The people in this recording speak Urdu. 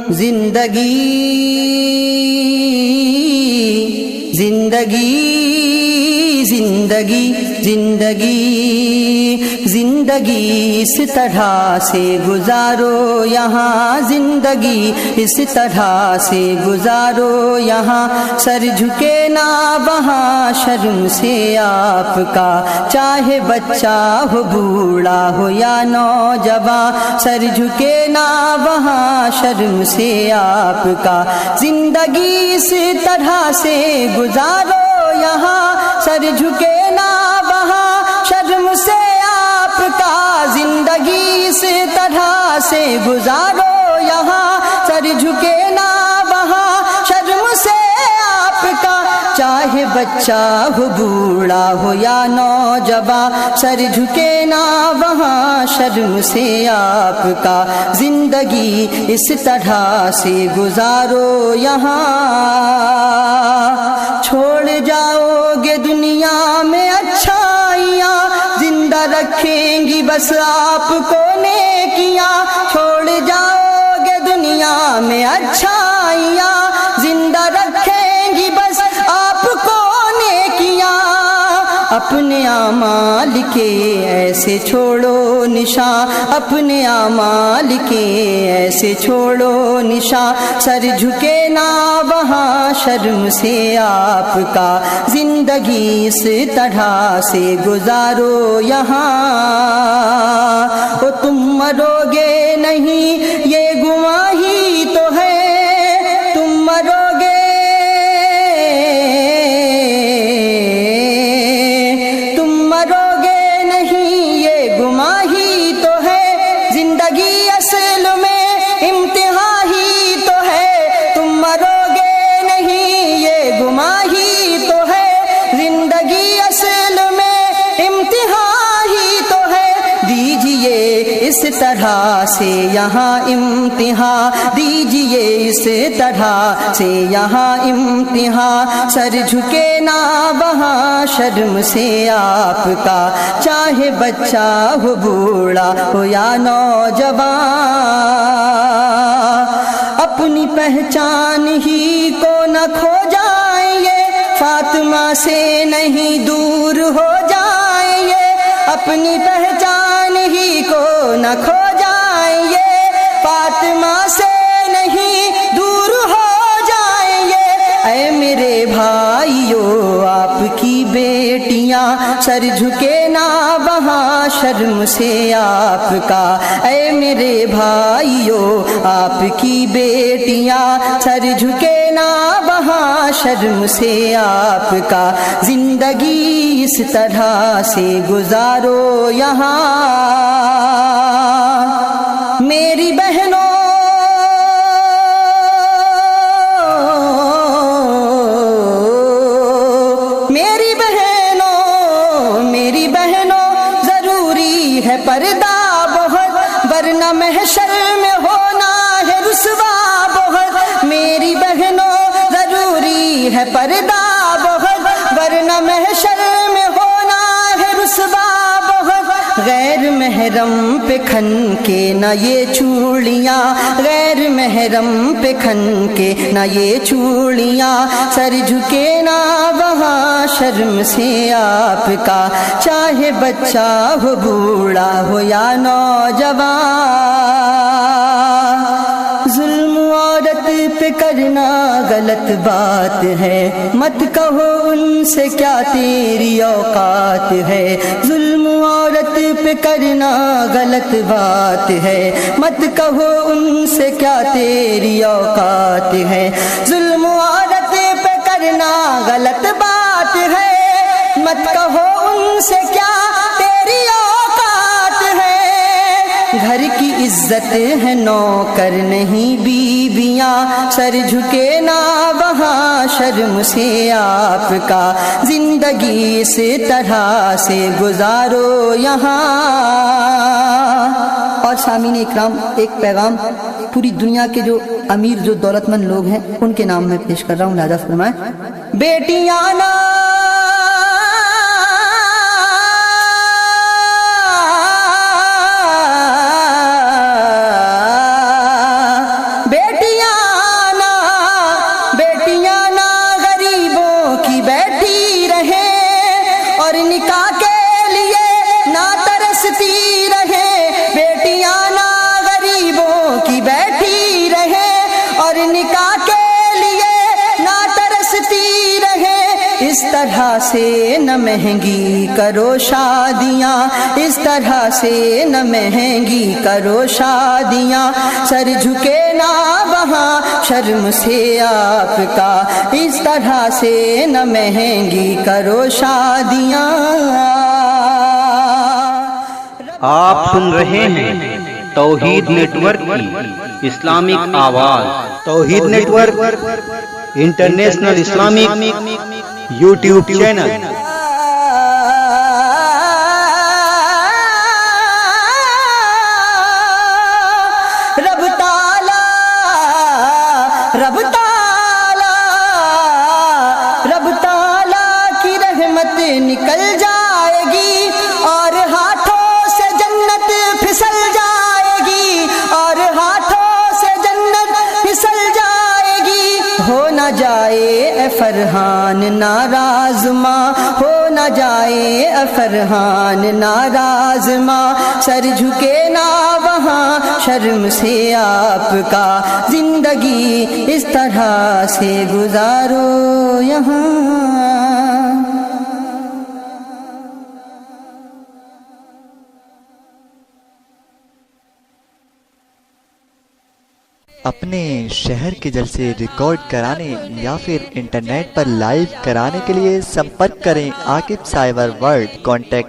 زندگی زندگی زندگی زندگی زندگی اس طرح سے گزارو یہاں، زندگی اس طرح سے گزارو یہاں، سر جھکے نہ وہاں شرم سے آپ کا، چاہے بچہ ہو بوڑھا ہو یا نوجوان، سر جھکے نہ وہاں شرم سے آپ کا، زندگی اس طرح سے گزارو یہاں، سر جھکے نہ وہاں شرم سے آپ کا، زندگی اس طرح سے گزارو یہاں، سر جھکے نہ وہاں شرم سے آپ کا، چاہے بچہ ہو بوڑھا ہو یا نوجوان، سر جھکے نہ وہاں شرم سے آپ کا، زندگی اس طرح سے گزارو یہاں، چھوڑ جاؤ گے دنیا میں اچھائیاں، زندہ رکھیں گی بس آپ کو نیکیاں، چھوڑ جاؤ گے دنیا میں اچھائیاں، زندہ رکھیں گی بس آپ کو نیکیاں، اپنے اعمال کے ایسے چھوڑو نشان، اپنے اعمال کے ایسے چھوڑو نشان، سر جھکے نہ وہاں شرم سے آپ کا، زندگی اس طرح سے گزارو یہاں، او تم مرو گے نہیں یہ گواہی تو ہے، تم مرو گے زندگی اصل میں امتحان ہی تو ہے، تم مرو گے نہیں یہ گماہی تو ہے، زندگی اصل میں امتحان ہی تو ہے، دیجئے اس طرح سے یہاں امتحان، دیجئے اس طرح سے یہاں امتحان، سر جھکے نہ وہاں شرم سے آپ کا، چاہے بچہ ہو بوڑھا ہو یا نوجوان، اپنی پہچان ہی کو نہ کھو جائیں گے، فاطمہ سے نہیں دور ہو جائیں گے، اپنی پہچان ہی کو نہ کھو جائیں گے، فاطمہ سے نہیں دور ہو جائیں گے، اے میرے بھائیو آپ کی بیٹیاں، سر جھکے نہ وہاں شرم سے آپ کا، اے میرے بھائیو آپ کی بیٹیاں، سر جھکے نہ وہاں شرم سے آپ کا، زندگی اس طرح سے گزارو یہاں، میری بہنوں پردہ بہت، ورنہ محشر میں ہونا ہے رسوا بہت، میری بہنوں ضروری ہے پردہ بہت، ورنہ محشر میں ہونا ہے رسوا بہت، غیر محرم پہ کھن کے نہ یہ چوڑیاں، غیر محرم پہ کھن کے نہ یہ چوڑیاں، سر جھکے نہ وہاں شرم سے آپ کا، چاہے بچہ ہو بوڑھا ہو یا نوجوان، ظلم عورت پہ کرنا غلط بات ہے، مت کہو ان سے کیا تیری اوقات ہے، ظلم عورت پہ کرنا غلط بات ہے، مت کہو ان سے کیا تیری اوقات ہے، ظلم عورت پہ کرنا غلط بات ہے، مت کہو ان سے کیا تیری اوقات ہے، گھر کی عزت ہے نوکر نہیں بیویاں، سر جھکے نہ وہاں شرم سے آپ کا، زندگی اس طرح سے گزارو یہاں، اور سامعین اکرام ایک پیغام پوری دنیا کے جو امیر جو دولت مند لوگ ہیں ان کے نام میں پیش کر رہا ہوں، لہذا فرمائیں، بیٹیاں نا اس طرح سے نہ مہنگی کرو شادیاں، اس طرح سے نہ مہنگی کرو شادیاں، سر جھکے نہ وہاں شرم سے آپ کا، اس طرح سے نہ مہنگی کرو شادیاں۔ آپ سن رہے ہیں توحید نیٹ ورک کی اسلامک آواز۔ Tauheed network international Islamic YouTube channel. رب تعالی کی رحمت نکل جائے گی اور ہاتھوں سے جنت پھسل جائے گی، اور ہاتھوں سے جنت پھسل جائے گی۔ ہو نہ جائے اے فرحان ناراض ماں، ہو نہ جائے اے فرحان ناراض ماں، سر جھکے نہ وہاں شرم سے آپ کا، زندگی اس طرح سے گزارو یہاں۔ اپنے شہر کے جلسے ریکارڈ کرانے یا پھر انٹرنیٹ پر لائیو کرانے کے لیے سمپرک کریں عاقب سائبر ورلڈ۔ کانٹیکٹ